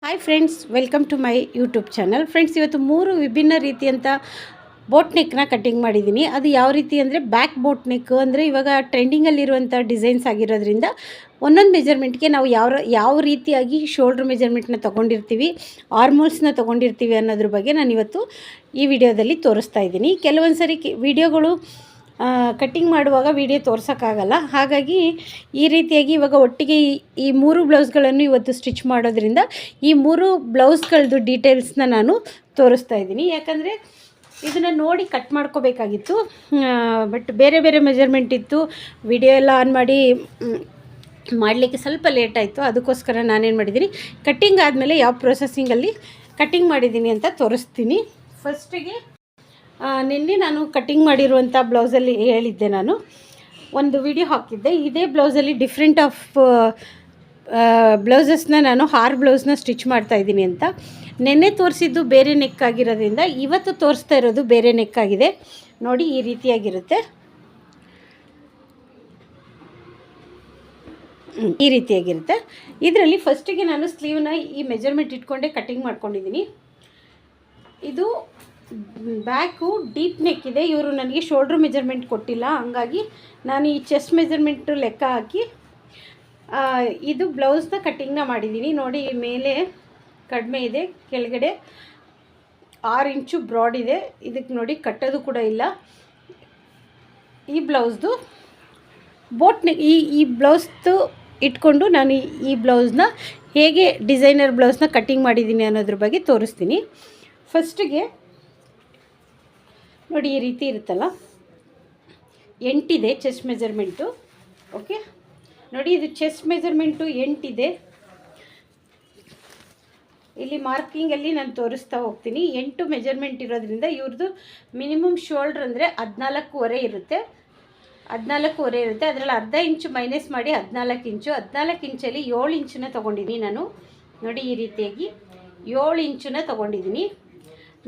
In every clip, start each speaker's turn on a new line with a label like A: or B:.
A: Hi friends, welcome to my YouTube channel. Friends, ಇವತ್ತು 3 ವಿಭಿನ್ನ ರೀತಿಯಂಥ boat ನೆಕ್ನ cutting ಮಾಡಿದ್ದೀನಿ. ಅದು ಯಾವ ರೀತಿ ಅಂದರೆ ಬ್ಯಾಕ್ ಬೋಟ್ ನೆಕ್ ಅಂದರೆ ಇವಾಗ ಟ್ರೆಂಡಿಂಗಲ್ಲಿರುವಂಥ ಡಿಸೈನ್ಸ್ ಆಗಿರೋದ್ರಿಂದ ಒಂದೊಂದು ಮೆಜರ್ಮೆಂಟ್ಗೆ ನಾವು ಯಾವ ರೀತಿಯಾಗಿ ಶೋಲ್ಡ್ರ್ ಮೆಜರ್ಮೆಂಟ್ನ ತೊಗೊಂಡಿರ್ತೀವಿ, ಆರ್ಮೋಲ್ಸ್ನ ತೊಗೊಂಡಿರ್ತೀವಿ ಅನ್ನೋದ್ರ ಬಗ್ಗೆ ನಾನು ಇವತ್ತು ಈ ವಿಡಿಯೋದಲ್ಲಿ ತೋರಿಸ್ತಾ ಇದ್ದೀನಿ. ಕೆಲವೊಂದು ಸರಿ ವಿಡಿಯೋಗಳು ಕಟ್ಟಿಂಗ್ ಮಾಡುವಾಗ ವಿಡಿಯೋ ತೋರ್ಸೋಕ್ಕಾಗಲ್ಲ. ಹಾಗಾಗಿ ಈ ರೀತಿಯಾಗಿ ಇವಾಗ ಒಟ್ಟಿಗೆ ಈ 3 ಬ್ಲೌಸ್ಗಳನ್ನು ಇವತ್ತು ಸ್ಟಿಚ್ ಮಾಡೋದ್ರಿಂದ ಈ 3 ಬ್ಲೌಸ್ಗಳದ್ದು ಡೀಟೇಲ್ಸ್ನ ನಾನು ತೋರಿಸ್ತಾ ಇದ್ದೀನಿ. ಯಾಕಂದರೆ ಇದನ್ನು ನೋಡಿ ಕಟ್ ಮಾಡ್ಕೋಬೇಕಾಗಿತ್ತು, ಬಟ್ ಬೇರೆ ಬೇರೆ ಮೆಜರ್ಮೆಂಟ್ ಇತ್ತು. ವಿಡಿಯೋ ಎಲ್ಲ ಆನ್ ಮಾಡಿ ಮಾಡಲಿಕ್ಕೆ ಸ್ವಲ್ಪ ಲೇಟ್ ಆಯಿತು. ಅದಕ್ಕೋಸ್ಕರ ನಾನೇನು ಮಾಡಿದ್ದೀನಿ, ಕಟ್ಟಿಂಗ್ ಆದಮೇಲೆ ಯಾವ ಪ್ರೊಸೆಸಿಂಗಲ್ಲಿ ಕಟ್ಟಿಂಗ್ ಮಾಡಿದ್ದೀನಿ ಅಂತ ತೋರಿಸ್ತೀನಿ. ಫಸ್ಟಿಗೆ ನಿನ್ನೆ ನಾನು ಕಟ್ಟಿಂಗ್ ಮಾಡಿರುವಂಥ ಬ್ಲೌಸಲ್ಲಿ ಹೇಳಿದ್ದೆ, ನಾನು ಒಂದು ವಿಡಿಯೋ ಹಾಕಿದ್ದೆ. ಇದೇ ಬ್ಲೌಸಲ್ಲಿ ಡಿಫ್ರೆಂಟ್ ಆಫ್ ಬ್ಲೌಸಸ್ನ ನಾನು 6 ಬ್ಲೌಸ್ನ ಸ್ಟಿಚ್ ಮಾಡ್ತಾಯಿದ್ದೀನಿ ಅಂತ. ನೆನ್ನೆ ತೋರಿಸಿದ್ದು ಬೇರೆ ನೆಕ್ ಆಗಿರೋದ್ರಿಂದ ಇವತ್ತು ತೋರಿಸ್ತಾ ಇರೋದು ಬೇರೆ ನೆಕ್ ಆಗಿದೆ. ನೋಡಿ, ಈ ರೀತಿಯಾಗಿರುತ್ತೆ. ಇದರಲ್ಲಿ ಫಸ್ಟಿಗೆ ನಾನು ಸ್ಲೀವ್ನ ಈ ಮೆಜರ್ಮೆಂಟ್ ಇಟ್ಕೊಂಡೆ ಕಟ್ಟಿಂಗ್ ಮಾಡ್ಕೊಂಡಿದ್ದೀನಿ. ಇದು ಬ್ಯಾಕು ಡೀಪ್ ನೆಕ್ ಇದೆ. ಇವರು ನನಗೆ ಶೋಲ್ಡ್ರ್ ಮೆಜರ್ಮೆಂಟ್ ಕೊಟ್ಟಿಲ್ಲ, ಹಂಗಾಗಿ ನಾನು ಈ ಚೆಸ್ಟ್ ಮೆಜರ್ಮೆಂಟು ಲೆಕ್ಕ ಹಾಕಿ ಇದು ಬ್ಲೌಸ್ನ ಕಟ್ಟಿಂಗ್ನ ಮಾಡಿದ್ದೀನಿ. ನೋಡಿ, ಮೇಲೆ ಕಡಿಮೆ ಇದೆ, ಕೆಳಗಡೆ 6 ಇಂಚು ಬ್ರಾಡ್ ಇದೆ. ಇದಕ್ಕೆ ನೋಡಿ ಕಟ್ಟೋದು ಕೂಡ ಇಲ್ಲ. ಈ ಬ್ಲೌಸ್ದು ಬೋಟ್ ನೆಕ್ ಈ ಬ್ಲೌಸ್ದು ಇಟ್ಕೊಂಡು ನಾನು ಈ ಬ್ಲೌಸ್ನ ಹೇಗೆ ಡಿಸೈನರ್ ಬ್ಲೌಸ್ನ ಕಟ್ಟಿಂಗ್ ಮಾಡಿದ್ದೀನಿ ಅನ್ನೋದ್ರ ಬಗ್ಗೆ ತೋರಿಸ್ತೀನಿ. ಫಸ್ಟಿಗೆ ನೋಡಿ, ಈ ರೀತಿ ಇರುತ್ತಲ್ಲ, 8 ಇದೆ ಚೆಸ್ಟ್ ಮೆಜರ್ಮೆಂಟು. ಓಕೆ, ನೋಡಿ, ಇದು ಚೆಸ್ಟ್ ಮೆಜರ್ಮೆಂಟು 8 ಇದೆ. ಇಲ್ಲಿ ಮಾರ್ಕಿಂಗಲ್ಲಿ ನಾನು ತೋರಿಸ್ತಾ ಹೋಗ್ತೀನಿ. 8 ಮೆಜರ್ಮೆಂಟ್ ಇರೋದ್ರಿಂದ ಇವ್ರದ್ದು ಮಿನಿಮಮ್ ಶೋಲ್ಡ್ರ್ ಅಂದರೆ 14.5 ಇರುತ್ತೆ. 14.5 ಇರುತ್ತೆ. ಅದರಲ್ಲಿ ಅರ್ಧ ಇಂಚು ಮೈನಸ್ ಮಾಡಿ 14 ಇಂಚು. 14 ಇಂಚಲ್ಲಿ 7 ಇಂಚನ್ನ ತೊಗೊಂಡಿದ್ದೀನಿ ನಾನು. ನೋಡಿ, ಈ ರೀತಿಯಾಗಿ 7 ಇಂಚನ್ನ ತೊಗೊಂಡಿದ್ದೀನಿ.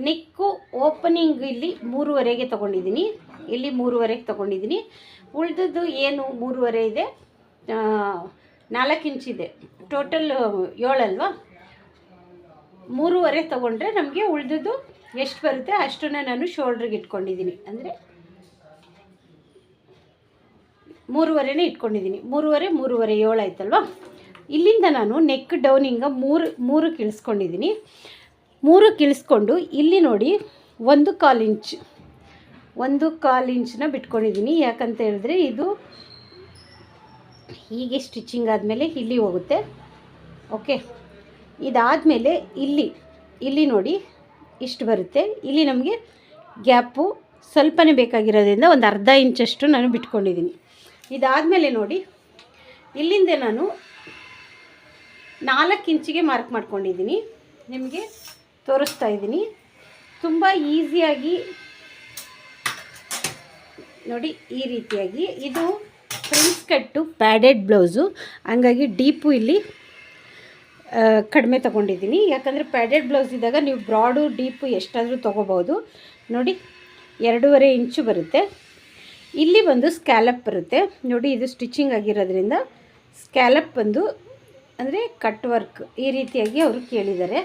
A: ನೆಕ್ಕು ಓಪನಿಂಗ್ ಇಲ್ಲಿ 3.5ಗೆ ತೊಗೊಂಡಿದ್ದೀನಿ. ಇಲ್ಲಿ 3.5ಗೆ ತೊಗೊಂಡಿದ್ದೀನಿ. ಉಳಿದದ್ದು ಏನು 3.5 ಇದೆ, 4 ಇಂಚಿದೆ. ಟೋಟಲ್ 7 ಅಲ್ವಾ. 3.5 ತೊಗೊಂಡ್ರೆ ನಮಗೆ ಉಳಿದದ್ದು ಎಷ್ಟು ಬರುತ್ತೆ ಅಷ್ಟನ್ನು ನಾನು ಶೋಲ್ಡ್ರಿಗೆ ಇಟ್ಕೊಂಡಿದ್ದೀನಿ. ಅಂದರೆ 3.5ನೇ ಇಟ್ಕೊಂಡಿದ್ದೀನಿ. 3.5 7 ಆಯ್ತಲ್ವ. ಇಲ್ಲಿಂದ ನಾನು ನೆಕ್ ಡೌನಿಂಗ 3 ಕಿಳಿಸ್ಕೊಂಡಿದ್ದೀನಿ. 3 ಕಿಳಿಸ್ಕೊಂಡು ಇಲ್ಲಿ ನೋಡಿ 1/4 ಇಂಚನ್ನ ಬಿಟ್ಕೊಂಡಿದ್ದೀನಿ. ಯಾಕಂತ ಹೇಳಿದ್ರೆ ಇದು ಹೀಗೆ ಸ್ಟಿಚಿಂಗ್ ಆದಮೇಲೆ ಇಲ್ಲಿ ಹೋಗುತ್ತೆ. ಓಕೆ, ಇದಾದಮೇಲೆ ಇಲ್ಲಿ ನೋಡಿ ಇಷ್ಟು ಬರುತ್ತೆ. ಇಲ್ಲಿ ನಮಗೆ ಗ್ಯಾಪು ಸ್ವಲ್ಪನೇ ಬೇಕಾಗಿರೋದ್ರಿಂದ ಒಂದು ಅರ್ಧ ಇಂಚಷ್ಟು ನಾನು ಬಿಟ್ಕೊಂಡಿದ್ದೀನಿ. ಇದಾದಮೇಲೆ ನೋಡಿ, ಇಲ್ಲಿಂದ ನಾನು 4 ಇಂಚಿಗೆ ಮಾರ್ಕ್ ಮಾಡ್ಕೊಂಡಿದ್ದೀನಿ. ನಿಮಗೆ ತೋರಿಸ್ತಾ ಇದ್ದೀನಿ. ತುಂಬ ಈಸಿಯಾಗಿ ನೋಡಿ, ಈ ರೀತಿಯಾಗಿ. ಇದು ಪ್ರಿನ್ಸ್ ಕಟ್ಟು ಪ್ಯಾಡೆಡ್ ಬ್ಲೌಸು, ಹಂಗಾಗಿ ಡೀಪು ಇಲ್ಲಿ ಕಡಿಮೆ ತೊಗೊಂಡಿದ್ದೀನಿ. ಯಾಕಂದರೆ ಪ್ಯಾಡೆಡ್ ಬ್ಲೌಸ್ ಇದ್ದಾಗ ನೀವು ಬ್ರಾಡು ಡೀಪು ಎಷ್ಟಾದರೂ ತೊಗೋಬೋದು. ನೋಡಿ, 2.5 ಇಂಚು ಬರುತ್ತೆ. ಇಲ್ಲಿ ಬಂದು ಸ್ಕ್ಯಾಲಪ್ ಬರುತ್ತೆ. ನೋಡಿ, ಇದು ಸ್ಟಿಚಿಂಗ್ ಆಗಿರೋದ್ರಿಂದ ಸ್ಕ್ಯಾಲಪ್ ಬಂದು ಅಂದರೆ ಕಟ್ ವರ್ಕ್ ಈ ರೀತಿಯಾಗಿ ಅವರು ಕೇಳಿದ್ದಾರೆ.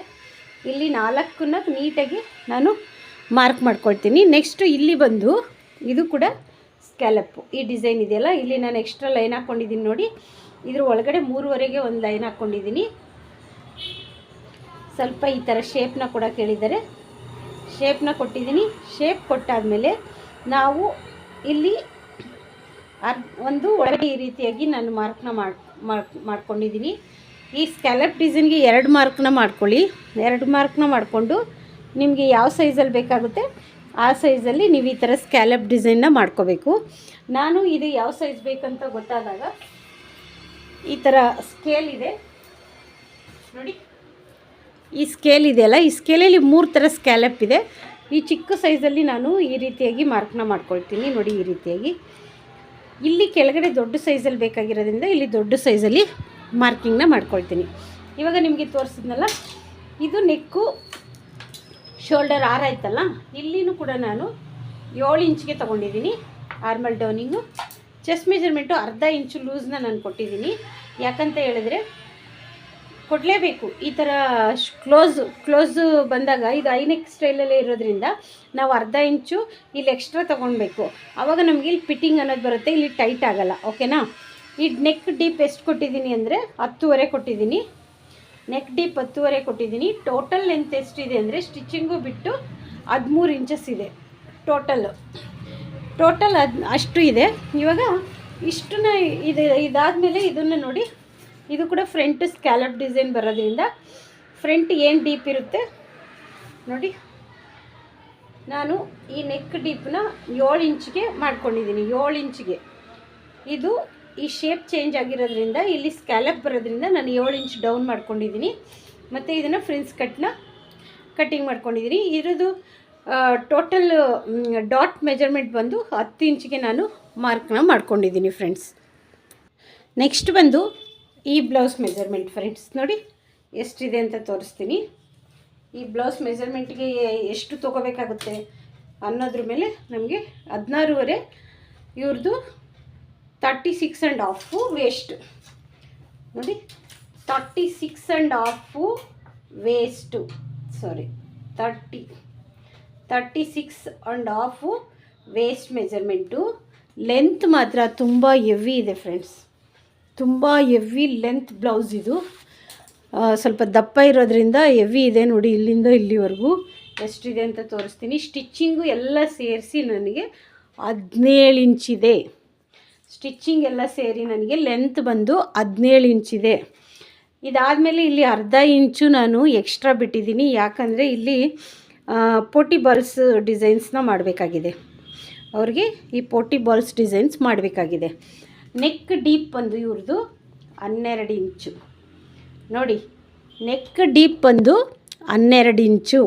A: ಇಲ್ಲಿ 4ನ್ನ ನೀಟಾಗಿ ನಾನು ಮಾರ್ಕ್ ಮಾಡ್ಕೊಳ್ತೀನಿ. ನೆಕ್ಸ್ಟು ಇಲ್ಲಿ ಬಂದು ಇದು ಕೂಡ ಸ್ಕ್ಯಾಲಪ್ಪು ಈ ಡಿಸೈನ್ ಇದೆಯಲ್ಲ, ಇಲ್ಲಿ ನಾನು ಎಕ್ಸ್ಟ್ರಾ ಲೈನ್ ಹಾಕ್ಕೊಂಡಿದ್ದೀನಿ. ನೋಡಿ, ಇದ್ರ ಒಳಗಡೆ 3.5ಗೆ ಒಂದು ಲೈನ್ ಹಾಕ್ಕೊಂಡಿದ್ದೀನಿ. ಸ್ವಲ್ಪ ಈ ಥರ ಶೇಪ್ನ ಕೂಡ ಕೇಳಿದ್ದಾರೆ, ಶೇಪ್ನ ಕೊಟ್ಟಿದ್ದೀನಿ. ಶೇಪ್ ಕೊಟ್ಟಾದಮೇಲೆ ನಾವು ಇಲ್ಲಿ ಒಂದು ಒಳಗಡೆ ಈ ರೀತಿಯಾಗಿ ನಾನು ಮಾರ್ಕ್ನ ಮಾಡ್ಕೊಂಡಿದ್ದೀನಿ. ಈ ಸ್ಕ್ಯಾಲಪ್ ಡಿಸೈನ್ಗೆ 2 ಮಾರ್ಕ್ನ ಮಾಡ್ಕೊಳ್ಳಿ. 2 ಮಾರ್ಕ್ನ ಮಾಡಿಕೊಂಡು ನಿಮಗೆ ಯಾವ ಸೈಜಲ್ಲಿ ಬೇಕಾಗುತ್ತೆ ಆ ಸೈಜಲ್ಲಿ ನೀವು ಈ ಥರ ಸ್ಕ್ಯಾಲಪ್ ಡಿಸೈನ್ನ ಮಾಡ್ಕೋಬೇಕು. ನಾನು ಇದು ಯಾವ ಸೈಜ್ ಬೇಕಂತ ಗೊತ್ತಾದಾಗ ಈ ಥರ ಸ್ಕೇಲ್ ಇದೆ ನೋಡಿ, ಈ ಸ್ಕೇಲ್ ಇದೆಯಲ್ಲ, ಈ ಸ್ಕೇಲಲ್ಲಿ 3 ಥರ ಸ್ಕ್ಯಾಲಪ್ ಇದೆ. ಈ ಚಿಕ್ಕ ಸೈಜಲ್ಲಿ ನಾನು ಈ ರೀತಿಯಾಗಿ ಮಾರ್ಕ್ನ ಮಾಡ್ಕೊಳ್ತೀನಿ. ನೋಡಿ, ಈ ರೀತಿಯಾಗಿ. ಇಲ್ಲಿ ಕೆಳಗಡೆ ದೊಡ್ಡ ಸೈಜಲ್ಲಿ ಬೇಕಾಗಿರೋದ್ರಿಂದ ಇಲ್ಲಿ ದೊಡ್ಡ ಸೈಜಲ್ಲಿ ಮಾರ್ಕಿಂಗ್ನ ಮಾಡ್ಕೊಳ್ತೀನಿ. ಇವಾಗ ನಿಮಗೆ ತೋರಿಸಿದ್ನಲ್ಲ, ಇದು ನೆಕ್ಕು ಶೋಲ್ಡರ್ 6 ಆಯ್ತಲ್ಲ, ಇಲ್ಲಿನೂ ಕೂಡ ನಾನು 7 ಇಂಚಿಗೆ ತೊಗೊಂಡಿದ್ದೀನಿ ಆರ್ಮಲ್ ಡೌನಿಂಗು. ಚೆಸ್ಟ್ ಮೆಜರ್ಮೆಂಟು ಅರ್ಧ ಇಂಚು ಲೂಸ್ನ ನಾನು ಕೊಟ್ಟಿದ್ದೀನಿ. ಯಾಕಂತ ಹೇಳಿದ್ರೆ ಕೊಡಲೇಬೇಕು. ಈ ಥರ ಕ್ಲೋಸು ಬಂದಾಗ ಇದು ಐನೆಕ್ ಸ್ಟೈಲಲ್ಲೇ ಇರೋದ್ರಿಂದ ನಾವು ಅರ್ಧ ಇಂಚು ಇಲ್ಲಿ ಎಕ್ಸ್ಟ್ರಾ ತೊಗೊಳ್ಬೇಕು. ಆವಾಗ ನಮಗೆ ಇಲ್ಲಿ ಫಿಟ್ಟಿಂಗ್ ಅನ್ನೋದು ಬರುತ್ತೆ, ಇಲ್ಲಿ ಟೈಟ್ ಆಗೋಲ್ಲ. ಓಕೆನಾ. ಈ ನೆಕ್ ಡೀಪ್ ಎಷ್ಟು ಕೊಟ್ಟಿದ್ದೀನಿ ಅಂದರೆ 10.5 ಕೊಟ್ಟಿದ್ದೀನಿ. ನೆಕ್ ಡೀಪ್ 10.5 ಕೊಟ್ಟಿದ್ದೀನಿ. ಟೋಟಲ್ ಲೆಂತ್ ಎಷ್ಟಿದೆ ಅಂದರೆ ಸ್ಟಿಚಿಂಗು ಬಿಟ್ಟು 13 ಇಂಚಸ್ ಇದೆ ಟೋಟಲ್ ಅಷ್ಟು ಇದೆ. ಇವಾಗ ಇಷ್ಟನ್ನ ಇದಾದಮೇಲೆ ಇದನ್ನು ನೋಡಿ, ಇದು ಕೂಡ ಫ್ರಂಟ್ ಸ್ಕ್ಯಾಲಪ್ ಡಿಸೈನ್ ಬರೋದ್ರಿಂದ ಫ್ರಂಟ್ ಏನು ಡೀಪ್ ಇರುತ್ತೆ ನೋಡಿ. ನಾನು ಈ ನೆಕ್ ಡೀಪ್ನ 7 ಇಂಚಿಗೆ ಮಾಡ್ಕೊಂಡಿದ್ದೀನಿ. 7 ಇಂಚಿಗೆ ಇದು ಈ ಶೇಪ್ ಚೇಂಜ್ ಆಗಿರೋದ್ರಿಂದ ಇಲ್ಲಿ ಸ್ಕ್ಯಾಲಪ್ ಬರೋದ್ರಿಂದ ನಾನು 7 ಇಂಚ್ ಡೌನ್ ಮಾಡ್ಕೊಂಡಿದ್ದೀನಿ. ಮತ್ತು ಇದನ್ನು ಫ್ರಿನ್ಸ್ ಕಟ್ಟಿಂಗ್ ಮಾಡ್ಕೊಂಡಿದ್ದೀನಿ. ಇರೋದು ಟೋಟಲ್ ಡಾಟ್ ಮೆಜರ್ಮೆಂಟ್ ಬಂದು 10 ಇಂಚಿಗೆ ನಾನು ಮಾರ್ಕ್ನ ಮಾಡ್ಕೊಂಡಿದ್ದೀನಿ ಫ್ರೆಂಡ್ಸ್. ನೆಕ್ಸ್ಟ್ ಬಂದು ಈ ಬ್ಲೌಸ್ ಮೆಜರ್ಮೆಂಟ್ ಫ್ರೆಂಡ್ಸ್ ನೋಡಿ ಎಷ್ಟಿದೆ ಅಂತ ತೋರಿಸ್ತೀನಿ. ಈ ಬ್ಲೌಸ್ ಮೆಜರ್ಮೆಂಟ್ಗೆ ಎಷ್ಟು ತೊಗೋಬೇಕಾಗುತ್ತೆ ಅನ್ನೋದ್ರ ಮೇಲೆ ನಮಗೆ 16.5 ಇವ್ರದ್ದು 36.5 ವೇಸ್ಟ್ ನೋಡಿ. 36.5 ವೇಸ್ಟು, ಸಾರಿ 36.5 ವೇಸ್ಟ್ ಮೆಜರ್ಮೆಂಟು. ಲೆಂತ್ ಮಾತ್ರ ತುಂಬ ಹೆವಿ ಇದೆ ಫ್ರೆಂಡ್ಸ್, ತುಂಬ ಹೆವಿ ಲೆಂತ್ ಬ್ಲೌಸ್ ಇದು. ಸ್ವಲ್ಪ ದಪ್ಪ ಇರೋದ್ರಿಂದ ಹೆವಿ ಇದೆ ನೋಡಿ. ಇಲ್ಲಿಂದ ಇಲ್ಲಿವರೆಗೂ ಎಷ್ಟಿದೆ ಅಂತ ತೋರಿಸ್ತೀನಿ. ಸ್ಟಿಚ್ಚಿಂಗು ಎಲ್ಲ ಸೇರಿಸಿ ನನಗೆ 17 ಇಂಚಿದೆ. ಸ್ಟಿಚ್ಚಿಂಗ್ ಎಲ್ಲ ಸೇರಿ ನನಗೆ ಲೆಂತ್ ಬಂದು 17 ಇಂಚಿದೆ. ಇದಾದಮೇಲೆ ಇಲ್ಲಿ ಅರ್ಧ ಇಂಚು ನಾನು ಎಕ್ಸ್ಟ್ರಾ ಬಿಟ್ಟಿದ್ದೀನಿ. ಯಾಕಂದರೆ ಇಲ್ಲಿ ಪೋಟಿ ಬಾಲ್ಸ್ ಡಿಸೈನ್ಸ್ನ ಮಾಡಬೇಕಾಗಿದೆ. ಅವ್ರಿಗೆ ಈ ಪೋಟಿ ಬಾಲ್ಸ್ ಡಿಸೈನ್ಸ್ ಮಾಡಬೇಕಾಗಿದೆ. ನೆಕ್ ಡೀಪ್ ಬಂದು ಇವ್ರದ್ದು 12 ಇಂಚು ನೋಡಿ. ನೆಕ್ ಡೀಪ್ ಬಂದು 12 ಇಂಚು.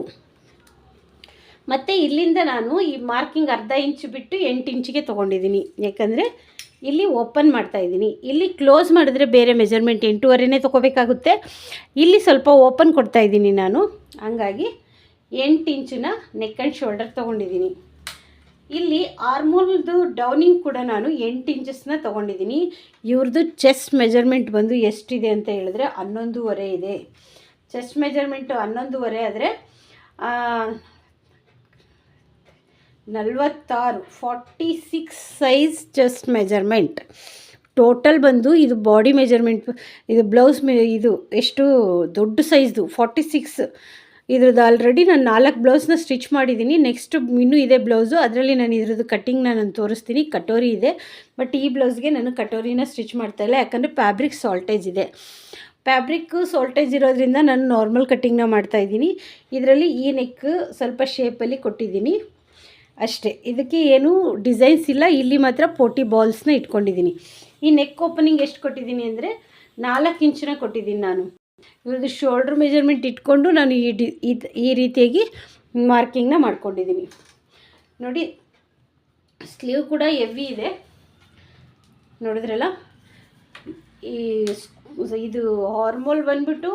A: ಮತ್ತು ಇಲ್ಲಿಂದ ನಾನು ಈ ಮಾರ್ಕಿಂಗ್ ಅರ್ಧ ಇಂಚು ಬಿಟ್ಟು 8 ಇಂಚಿಗೆ ತೊಗೊಂಡಿದ್ದೀನಿ. ಯಾಕಂದರೆ ಇಲ್ಲಿ ಓಪನ್ ಮಾಡ್ತಾಯಿದ್ದೀನಿ. ಇಲ್ಲಿ ಕ್ಲೋಸ್ ಮಾಡಿದ್ರೆ ಬೇರೆ ಮೆಜರ್ಮೆಂಟ್ 8.5ನೇ ತೊಗೋಬೇಕಾಗುತ್ತೆ. ಇಲ್ಲಿ ಸ್ವಲ್ಪ ಓಪನ್ ಕೊಡ್ತಾಯಿದ್ದೀನಿ ನಾನು. ಹಂಗಾಗಿ 8 ಇಂಚನ್ನ ನೆಕ್ ಆ್ಯಂಡ್ ಶೋಲ್ಡರ್ ತೊಗೊಂಡಿದ್ದೀನಿ. ಇಲ್ಲಿ ಆರ್ಮೋಲ್ದು ಡೌನಿಂಗ್ ಕೂಡ ನಾನು 8 ಇಂಚಸ್ನ ತೊಗೊಂಡಿದ್ದೀನಿ. ಇವ್ರದ್ದು ಚೆಸ್ಟ್ ಮೆಜರ್ಮೆಂಟ್ ಬಂದು ಎಷ್ಟಿದೆ ಅಂತ ಹೇಳಿದ್ರೆ 11.5 ಇದೆ. ಚೆಸ್ಟ್ ಮೆಜರ್ಮೆಂಟು 11.5 ಆದರೆ 46 ಸೈಜ್ ಚೆಸ್ಟ್ ಮೆಜರ್ಮೆಂಟ್. ಟೋಟಲ್ ಬಂದು ಇದು ಬಾಡಿ ಮೆಜರ್ಮೆಂಟ್, ಇದು ಬ್ಲೌಸ್ ಇದು ಎಷ್ಟು ದೊಡ್ಡ ಸೈಜ್ದು 46. ಇದ್ರದ್ದು ಆಲ್ರೆಡಿ ನಾನು 4 ಬ್ಲೌಸ್ನ ಸ್ಟಿಚ್ ಮಾಡಿದ್ದೀನಿ. ನೆಕ್ಸ್ಟ್ ಇನ್ನೂ ಇದೆ ಬ್ಲೌಸು, ಅದರಲ್ಲಿ ನಾನು ಇದ್ರದ್ದು ಕಟ್ಟಿಂಗ್ನ ನಾನು ತೋರಿಸ್ತೀನಿ. ಕಟೋರಿ ಇದೆ, ಬಟ್ ಈ ಬ್ಲೌಸ್ಗೆ ನಾನು ಕಟೋರಿನ ಸ್ಟಿಚ್ ಮಾಡ್ತಾಯಿಲ್ಲ. ಯಾಕಂದರೆ ಫ್ಯಾಬ್ರಿಕ್ ಸಾಲ್ಟೇಜ್ ಇದೆ. ಫ್ಯಾಬ್ರಿಕ್ಕು ಸಾಲ್ಟೇಜ್ ಇರೋದ್ರಿಂದ ನಾನು ನಾರ್ಮಲ್ ಕಟ್ಟಿಂಗ್ನ ಮಾಡ್ತಾಯಿದ್ದೀನಿ. ಇದರಲ್ಲಿ ಈ ನೆಕ್ ಸ್ವಲ್ಪ ಶೇಪಲ್ಲಿ ಕೊಟ್ಟಿದ್ದೀನಿ ಅಷ್ಟೇ. ಇದಕ್ಕೆ ಏನೂ ಡಿಸೈನ್ಸ್ ಇಲ್ಲ. ಇಲ್ಲಿ ಮಾತ್ರ ಪೋಟಿ ಬಾಲ್ಸ್ನ ಇಟ್ಕೊಂಡಿದ್ದೀನಿ. ಈ ನೆಕ್ ಓಪನಿಂಗ್ ಎಷ್ಟು ಕೊಟ್ಟಿದ್ದೀನಿ ಅಂದರೆ 4 ಇಂಚನ್ನ ಕೊಟ್ಟಿದ್ದೀನಿ ನಾನು. ಇವ್ರದ್ದು ಶೋಲ್ಡ್ರ್ ಮೆಜರ್ಮೆಂಟ್ ಇಟ್ಕೊಂಡು ನಾನು ಈ ರೀತಿಯಾಗಿ ಮಾರ್ಕಿಂಗ್ನ ಮಾಡ್ಕೊಂಡಿದ್ದೀನಿ ನೋಡಿ. ಸ್ಲೀವ್ ಕೂಡ ಹೆವಿ ಇದೆ ನೋಡಿದ್ರಲ್ಲ. ಇದು ಹಾರ್ಮೋಲ್ ಬಂದ್ಬಿಟ್ಟು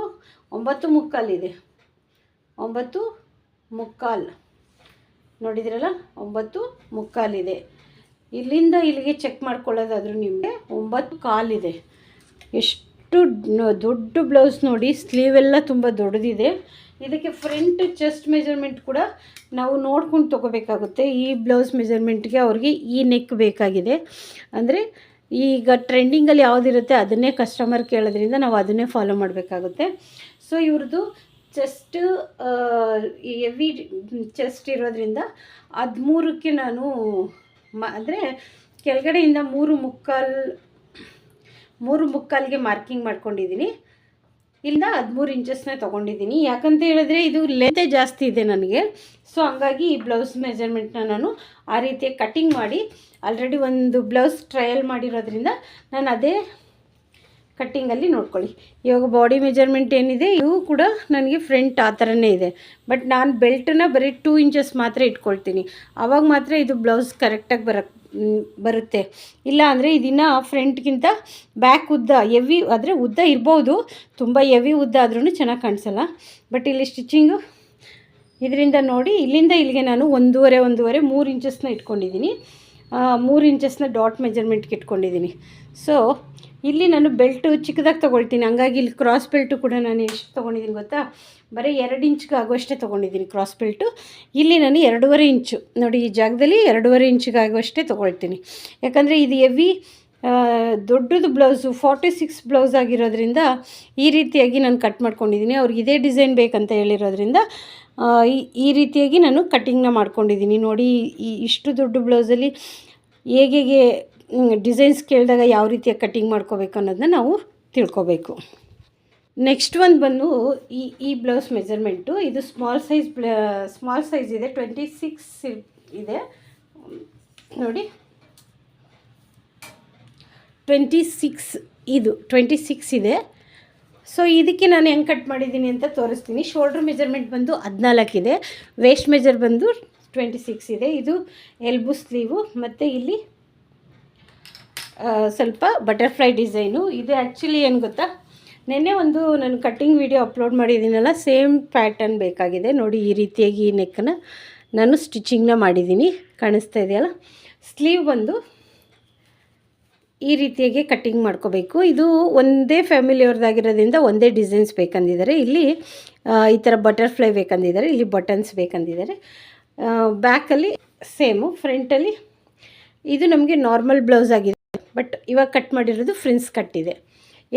A: 9.25 ಇದೆ. 9.25 ನೋಡಿದ್ರಲ್ಲ, 9.25 ಇದೆ. ಇಲ್ಲಿಂದ ಇಲ್ಲಿಗೆ ಚೆಕ್ ಮಾಡ್ಕೊಳ್ಳೋದಾದ್ರೂ ನಿಮಗೆ 9.25 ಇದೆ. ಎಷ್ಟು ದೊಡ್ಡ ಬ್ಲೌಸ್ ನೋಡಿ. ಸ್ಲೀವ್ ಎಲ್ಲ ತುಂಬ ದೊಡ್ಡದಿದೆ. ಇದಕ್ಕೆ ಫ್ರಂಟ್ ಚೆಸ್ಟ್ ಮೆಜರ್ಮೆಂಟ್ ಕೂಡ ನಾವು ನೋಡ್ಕೊಂಡು ತೊಗೋಬೇಕಾಗುತ್ತೆ. ಈ ಬ್ಲೌಸ್ ಮೆಜರ್ಮೆಂಟ್ಗೆ ಅವ್ರಿಗೆ ಈ ನೆಕ್ ಬೇಕಾಗಿದೆ. ಅಂದರೆ ಈಗ ಟ್ರೆಂಡಿಂಗಲ್ಲಿ ಯಾವುದಿರುತ್ತೆ ಅದನ್ನೇ ಕಸ್ಟಮರ್ ಕೇಳೋದ್ರಿಂದ ನಾವು ಅದನ್ನೇ ಫಾಲೋ ಮಾಡಬೇಕಾಗುತ್ತೆ. ಸೊ ಇವ್ರದ್ದು ಚೆಸ್ಟ್ ಹೆವಿ ಚೆಸ್ಟ್ ಇರೋದ್ರಿಂದ 13ಕ್ಕೆ ನಾನು ಅಂದರೆ ಕೆಳಗಡೆಯಿಂದ 3.25ಗೆ ಮಾರ್ಕಿಂಗ್ ಮಾಡ್ಕೊಂಡಿದ್ದೀನಿ. ಇಲ್ಲಿಂದ 13 ಇಂಚಸ್ನ ತೊಗೊಂಡಿದ್ದೀನಿ. ಯಾಕಂತ ಹೇಳಿದ್ರೆ ಇದು ಲೆಂತೆ ಜಾಸ್ತಿ ಇದೆ ನನಗೆ. ಸೊ ಹಂಗಾಗಿ ಈ ಬ್ಲೌಸ್ ಮೆಜರ್ಮೆಂಟ್ನ ನಾನು ಆ ರೀತಿಯಾಗಿ ಕಟ್ಟಿಂಗ್ ಮಾಡಿ ಆಲ್ರೆಡಿ ಒಂದು ಬ್ಲೌಸ್ ಟ್ರಯಲ್ ಮಾಡಿರೋದ್ರಿಂದ ನಾನು ಅದೇ ಕಟ್ಟಿಂಗಲ್ಲಿ ನೋಡ್ಕೊಳ್ಳಿ. ಇವಾಗ ಬಾಡಿ ಮೆಜರ್ಮೆಂಟ್ ಏನಿದೆ ಇವು ಕೂಡ ನನಗೆ ಫ್ರಂಟ್ ಆ ಥರನೇ ಇದೆ. ಬಟ್ ನಾನು ಬೆಲ್ಟನ್ನ ಬರೀ 2 ಇಂಚಸ್ ಮಾತ್ರ ಇಟ್ಕೊಳ್ತೀನಿ. ಆವಾಗ ಮಾತ್ರ ಇದು ಬ್ಲೌಸ್ ಕರೆಕ್ಟಾಗಿ ಬರುತ್ತೆ. ಇಲ್ಲ ಅಂದರೆ ಇದನ್ನು ಫ್ರಂಟ್ಗಿಂತ ಬ್ಯಾಕ್ ಉದ್ದ ಹೆವಿ ಆದರೆ ಉದ್ದ ಇರ್ಬೋದು, ತುಂಬ ಹೆವಿ ಉದ್ದ ಆದ್ರೂ ಚೆನ್ನಾಗಿ ಕಾಣಿಸಲ್ಲ. ಬಟ್ ಇಲ್ಲಿ ಸ್ಟಿಚಿಂಗು ಇದರಿಂದ ನೋಡಿ, ಇಲ್ಲಿಂದ ಇಲ್ಲಿಗೆ ನಾನು 1.5 3 ಇಂಚಸ್ನ ಇಟ್ಕೊಂಡಿದ್ದೀನಿ. 3 ಇಂಚಸ್ನ ಡಾಟ್ ಮೆಜರ್ಮೆಂಟ್ಗೆ ಇಟ್ಕೊಂಡಿದ್ದೀನಿ. ಸೊ ಇಲ್ಲಿ ನಾನು ಬೆಲ್ಟು ಚಿಕ್ಕದಾಗಿ ತೊಗೊಳ್ತೀನಿ, ಹಂಗಾಗಿ ಇಲ್ಲಿ ಕ್ರಾಸ್ ಬೆಲ್ಟು ಕೂಡ ನಾನು ಎಷ್ಟು ತೊಗೊಂಡಿದ್ದೀನಿ ಗೊತ್ತಾ, ಬರೀ 2 ಇಂಚ್ಗೆ ಆಗುವಷ್ಟೇ ತೊಗೊಂಡಿದ್ದೀನಿ ಕ್ರಾಸ್ ಬೆಲ್ಟು. ಇಲ್ಲಿ ನಾನು 2.5 ಇಂಚು ನೋಡಿ, ಈ ಜಾಗದಲ್ಲಿ 2.5 ಇಂಚಿಗೆ ಆಗುವಷ್ಟೇ ತೊಗೊಳ್ತೀನಿ. ಯಾಕಂದರೆ ಇದು ಹೆವಿ ದೊಡ್ಡದು ಬ್ಲೌಸು 46 ಬ್ಲೌಸ್ ಆಗಿರೋದ್ರಿಂದ ಈ ರೀತಿಯಾಗಿ ನಾನು ಕಟ್ ಮಾಡ್ಕೊಂಡಿದ್ದೀನಿ. ಅವ್ರಿಗೆ ಇದೇ ಡಿಸೈನ್ ಬೇಕಂತ ಹೇಳಿರೋದ್ರಿಂದ ಈ ರೀತಿಯಾಗಿ ನಾನು ಕಟ್ಟಿಂಗ್ನ ಮಾಡ್ಕೊಂಡಿದ್ದೀನಿ. ನೋಡಿ, ಇಷ್ಟು ದೊಡ್ಡ ಬ್ಲೌಸಲ್ಲಿ ಹೇಗೆ ಡಿಸೈನ್ಸ್ ಕೇಳಿದಾಗ ಯಾವ ರೀತಿಯಾಗಿ ಕಟ್ಟಿಂಗ್ ಮಾಡ್ಕೋಬೇಕು ಅನ್ನೋದನ್ನ ನಾವು ತಿಳ್ಕೊಬೇಕು. ನೆಕ್ಸ್ಟ್ ಒಂದು ಬಂದು ಈ ಬ್ಲೌಸ್ ಮೆಜರ್ಮೆಂಟು. ಇದು ಸ್ಮಾಲ್ ಸೈಜ್ ಇದೆ, 26 ಇದೆ ನೋಡಿ, 26 ಇದೆ. ಸೊ ಇದಕ್ಕೆ ನಾನು ಹೆಂಗೆ ಕಟ್ ಮಾಡಿದ್ದೀನಿ ಅಂತ ತೋರಿಸ್ತೀನಿ. ಶೋಲ್ಡ್ರ್ ಮೆಜರ್ಮೆಂಟ್ ಬಂದು 14 ಇದೆ, ವೇಸ್ಟ್ ಮೆಜರ್ ಬಂದು 26 ಇದೆ. ಇದು ಎಲ್ಬೋ ಸ್ಲೀವು ಮತ್ತು ಇಲ್ಲಿ ಸ್ವಲ್ಪ ಬಟರ್ಫ್ಲೈ ಡಿಸೈನು. ಇದು ಆ್ಯಕ್ಚುಲಿ ಏನು ಗೊತ್ತಾ, ನೆನ್ನೆ ಒಂದು ನಾನು ಕಟ್ಟಿಂಗ್ ವಿಡಿಯೋ ಅಪ್ಲೋಡ್ ಮಾಡಿದ್ದೀನಲ್ಲ, ಸೇಮ್ ಪ್ಯಾಟರ್ನ್ ಬೇಕಾಗಿದೆ ನೋಡಿ. ಈ ರೀತಿಯಾಗಿ ಈ ನೆಕ್ಕನ್ನು ನಾನು ಸ್ಟಿಚಿಂಗ್ನ ಮಾಡಿದ್ದೀನಿ, ಕಾಣಿಸ್ತಾ ಇದೆಯಲ್ಲ. ಸ್ಲೀವ್ ಬಂದು ಈ ರೀತಿಯಾಗಿ ಕಟ್ಟಿಂಗ್ ಮಾಡ್ಕೋಬೇಕು. ಇದು ಒಂದೇ ಫ್ಯಾಮಿಲಿಯವ್ರದ್ದಾಗಿರೋದ್ರಿಂದ ಒಂದೇ ಡಿಸೈನ್ಸ್ ಬೇಕಂದಿದ್ದಾರೆ. ಇಲ್ಲಿ ಈ ಥರ ಬಟರ್ಫ್ಲೈ ಬೇಕಂದಿದ್ದಾರೆ, ಇಲ್ಲಿ ಬಟನ್ಸ್ ಬೇಕಂದಿದ್ದಾರೆ. ಬ್ಯಾಕಲ್ಲಿ ಸೇಮು, ಫ್ರಂಟಲ್ಲಿ ಇದು ನಮಗೆ ನಾರ್ಮಲ್ ಬ್ಲೌಸ್ ಆಗಿದೆ, ಬಟ್ ಇವಾಗ ಕಟ್ ಮಾಡಿರೋದು ಫ್ರಿನ್ಸ್ ಕಟ್ ಇದೆ.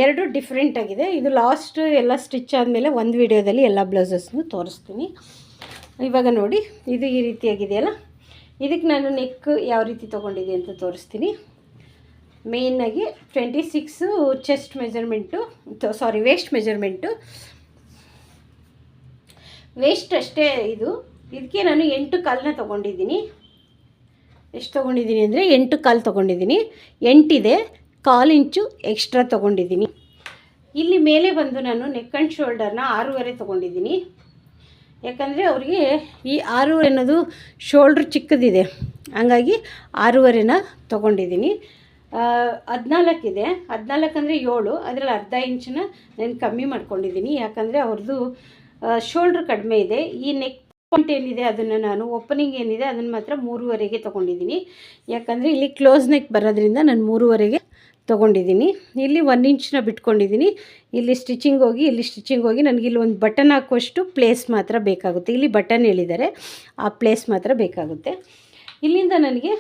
A: ಎರಡು ಡಿಫ್ರೆಂಟ್ ಆಗಿದೆ. ಇದು ಲಾಸ್ಟ್ ಎಲ್ಲ ಸ್ಟಿಚ್ ಆದಮೇಲೆ ಒಂದು ವಿಡಿಯೋದಲ್ಲಿ ಎಲ್ಲ ಬ್ಲೌಸಸ್ನು ತೋರಿಸ್ತೀನಿ. ಇವಾಗ ನೋಡಿ, ಇದು ಈ ರೀತಿಯಾಗಿದೆಯಲ್ಲ, ಇದಕ್ಕೆ ನಾನು ನೆಕ್ ಯಾವ ರೀತಿ ತೊಗೊಂಡಿದೆ ಅಂತ ತೋರಿಸ್ತೀನಿ. ಮೇಯ್ನಾಗಿ 26 chest measurement, waste measurement, waste ಅಷ್ಟೇ. ಇದಕ್ಕೆ ನಾನು 8 ಕಾಲನ್ನ ತೊಗೊಂಡಿದ್ದೀನಿ. ಎಷ್ಟು ತೊಗೊಂಡಿದ್ದೀನಿ ಅಂದರೆ 8 ಕಾಲು ತೊಗೊಂಡಿದ್ದೀನಿ. 8 ಇದೆ, 1/4 ಇಂಚು ಎಕ್ಸ್ಟ್ರಾ ತೊಗೊಂಡಿದ್ದೀನಿ. ಇಲ್ಲಿ ಮೇಲೆ ಬಂದು ನಾನು ನೆಕ್ ಆ್ಯಂಡ್ ಶೋಲ್ಡರ್ನ 6.5 ತೊಗೊಂಡಿದ್ದೀನಿ. ಯಾಕಂದರೆ ಅವ್ರಿಗೆ ಈ 6 ಅನ್ನೋದು ಶೋಲ್ಡ್ರ್ ಚಿಕ್ಕದಿದೆ, ಹಂಗಾಗಿ 6.5ನ ತೊಗೊಂಡಿದ್ದೀನಿ. 14 ಇದೆ, 14 ಅಂದರೆ 7, ಅದರಲ್ಲಿ ಅರ್ಧ ಇಂಚನ್ನ ನಾನು ಕಮ್ಮಿ ಮಾಡ್ಕೊಂಡಿದ್ದೀನಿ. ಯಾಕಂದರೆ ಅವ್ರದ್ದು ಶೋಲ್ಡ್ರ್ ಕಡಿಮೆ ಇದೆ. ಈ ನೆಕ್ ಪಾಯಿಂಟ್ ಏನಿದೆ ಅದನ್ನು ನಾನು ಓಪನಿಂಗ್ ಏನಿದೆ ಅದನ್ನು ಮಾತ್ರ 3.5ಗೆ ತೊಗೊಂಡಿದ್ದೀನಿ. ಯಾಕಂದರೆ ಇಲ್ಲಿ ಕ್ಲೋಸ್ ನೆಕ್ ಬರೋದ್ರಿಂದ ನಾನು 3.5ಗೆ ತೊಗೊಂಡಿದ್ದೀನಿ. ಇಲ್ಲಿ 1 ಇಂಚನ್ನ ಬಿಟ್ಕೊಂಡಿದ್ದೀನಿ. ಇಲ್ಲಿ ಸ್ಟಿಚಿಂಗ್ ಹೋಗಿ ನನಗಿಲ್ಲಿ ಒಂದು ಬಟನ್ ಹಾಕುವಷ್ಟು ಪ್ಲೇಸ್ ಮಾತ್ರ ಬೇಕಾಗುತ್ತೆ. ಇಲ್ಲಿ ಬಟನ್ ಹೇಳಿದ್ದಾರೆ, ಆ ಪ್ಲೇಸ್ ಮಾತ್ರ ಬೇಕಾಗುತ್ತೆ. ಇಲ್ಲಿಂದ ನನಗೆ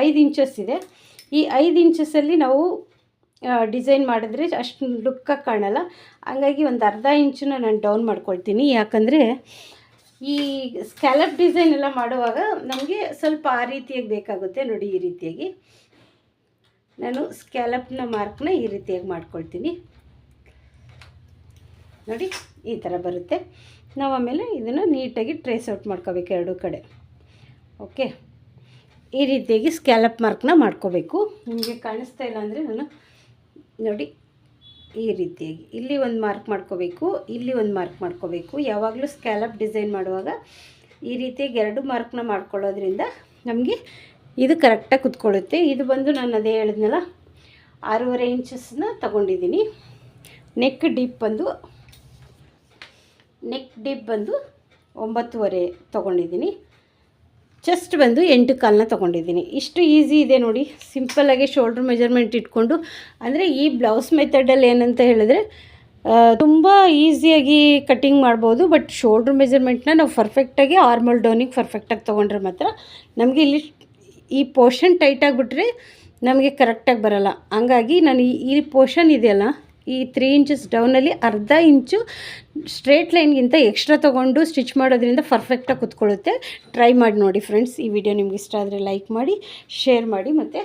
A: 5 ಇಂಚಸ್ ಇದೆ. ಈ 5 ಇಂಚಸಲ್ಲಿ ನಾವು ಡಿಸೈನ್ ಮಾಡಿದ್ರೆ ಅಷ್ಟು ಲುಕ್ಕಾಗಿ ಕಾಣಲ್ಲ, ಹಂಗಾಗಿ ಒಂದು ಅರ್ಧ ಇಂಚನ್ನ ನಾನು ಡೌನ್ ಮಾಡ್ಕೊಳ್ತೀನಿ. ಯಾಕಂದರೆ ಈ ಸ್ಕ್ಯಾಲಪ್ ಡಿಸೈನ್ ಎಲ್ಲ ಮಾಡುವಾಗ ನಮಗೆ ಸ್ವಲ್ಪ ಆ ರೀತಿಯಾಗಿ ಬೇಕಾಗುತ್ತೆ ನೋಡಿ. ಈ ರೀತಿಯಾಗಿ ನಾನು ಸ್ಕ್ಯಾಲಪ್ನ ಮಾರ್ಕ್ನ ಈ ರೀತಿಯಾಗಿ ಮಾಡ್ಕೊಳ್ತೀನಿ ನೋಡಿ, ಈ ಥರ ಬರುತ್ತೆ. ನಾವು ಆಮೇಲೆ ಇದನ್ನು ನೀಟಾಗಿ ಟ್ರೇಸ್ ಔಟ್ ಮಾಡ್ಕೋಬೇಕು ಎರಡೂ ಕಡೆ. ಓಕೆ, ಈ ರೀತಿಯಾಗಿ ಸ್ಕ್ಯಾಲಪ್ ಮಾರ್ಕ್ನ ಮಾಡ್ಕೋಬೇಕು. ನಿಮಗೆ ಕಾಣಿಸ್ತಾ ಇಲ್ಲ ಅಂದರೆ ನಾನು ನೋಡಿ, ಈ ರೀತಿಯಾಗಿ ಇಲ್ಲಿ ಒಂದು ಮಾರ್ಕ್ ಮಾಡ್ಕೋಬೇಕು, ಇಲ್ಲಿ ಒಂದು ಮಾರ್ಕ್ ಮಾಡ್ಕೋಬೇಕು. ಯಾವಾಗಲೂ ಸ್ಕ್ಯಾಲಪ್ ಡಿಸೈನ್ ಮಾಡುವಾಗ ಈ ರೀತಿಯಾಗಿ 2 ಮಾರ್ಕ್ನ ಮಾಡ್ಕೊಳ್ಳೋದ್ರಿಂದ ನಮಗೆ ಇದು ಕರೆಕ್ಟಾಗಿ ಕುತ್ಕೊಳ್ಳುತ್ತೆ. ಇದು ಬಂದು ನಾನು ಅದೇ ಹೇಳಿದ್ನಲ್ಲ, 6.5 ಇಂಚಸ್ನ ತೊಗೊಂಡಿದ್ದೀನಿ. ನೆಕ್ ಡೀಪ್ ಬಂದು 9.5 ತೊಗೊಂಡಿದ್ದೀನಿ. ಚೆಸ್ಟ್ ಬಂದು 8 ಕಾಲನ್ನ ತೊಗೊಂಡಿದ್ದೀನಿ. ಇಷ್ಟು ಈಸಿ ಇದೆ ನೋಡಿ, ಸಿಂಪಲ್ಲಾಗಿ ಶೋಲ್ಡ್ರ್ ಮೆಜರ್ಮೆಂಟ್ ಇಟ್ಕೊಂಡು. ಅಂದರೆ ಈ ಬ್ಲೌಸ್ ಮೆಥಡಲ್ಲಿ ಏನಂತ ಹೇಳಿದ್ರೆ ತುಂಬ ಈಸಿಯಾಗಿ ಕಟ್ಟಿಂಗ್ ಮಾಡ್ಬೋದು. ಬಟ್ ಶೋಲ್ಡ್ರ್ ಮೆಜರ್ಮೆಂಟ್ನ ನಾವು ಪರ್ಫೆಕ್ಟಾಗಿ ಆರ್ಮಲ್ ಡೌನಿಗೆ ಪರ್ಫೆಕ್ಟಾಗಿ ತೊಗೊಂಡ್ರೆ ಮಾತ್ರ ನಮಗೆ ಇಲ್ಲಿ ಈ ಪೋರ್ಷನ್ ಟೈಟ್ ಆಗಿಬಿಟ್ರೆ ನಮಗೆ ಕರೆಕ್ಟಾಗಿ ಬರೋಲ್ಲ. ಹಂಗಾಗಿ ನಾನು ಈ ಪೋರ್ಷನ್ ಇದೆಯಲ್ಲ, ಈ 3 ಇಂಚಸ್ ಡೌನಲ್ಲಿ ಅರ್ಧ ಇಂಚು ಸ್ಟ್ರೇಟ್ ಲೈನ್ಗಿಂತ ಎಕ್ಸ್ಟ್ರಾ ತೊಗೊಂಡು ಸ್ಟಿಚ್ ಮಾಡೋದ್ರಿಂದ ಪರ್ಫೆಕ್ಟಾಗಿ ಕುತ್ಕೊಳ್ಳುತ್ತೆ. ಟ್ರೈ ಮಾಡಿ ನೋಡಿ ಫ್ರೆಂಡ್ಸ್. ಈ ವಿಡಿಯೋ ನಿಮ್ಗೆ ಇಷ್ಟ ಆದರೆ ಲೈಕ್ ಮಾಡಿ, ಶೇರ್ ಮಾಡಿ ಮತ್ತು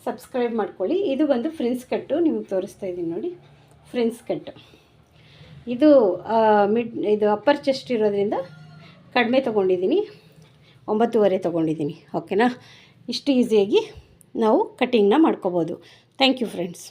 A: ಸಬ್ಸ್ಕ್ರೈಬ್ ಮಾಡ್ಕೊಳ್ಳಿ. ಇದು ಬಂದು ಫ್ರಿನ್ಸ್ ಕಟ್ಟು ನಿಮ್ಗೆ ತೋರಿಸ್ತಾ ಇದ್ದೀನಿ ನೋಡಿ, ಫ್ರಿನ್ಸ್ ಕಟ್ಟು. ಇದು ಇದು ಅಪ್ಪರ್ ಚೆಸ್ಟ್ ಇರೋದ್ರಿಂದ ಕಡಿಮೆ ತೊಗೊಂಡಿದ್ದೀನಿ, 9.5 ತೊಗೊಂಡಿದ್ದೀನಿ. ಓಕೆನಾ? ಇಷ್ಟು ಈಸಿಯಾಗಿ ನಾವು ಕಟ್ಟಿಂಗ್ನ ಮಾಡ್ಕೋಬೋದು. Thank you friends.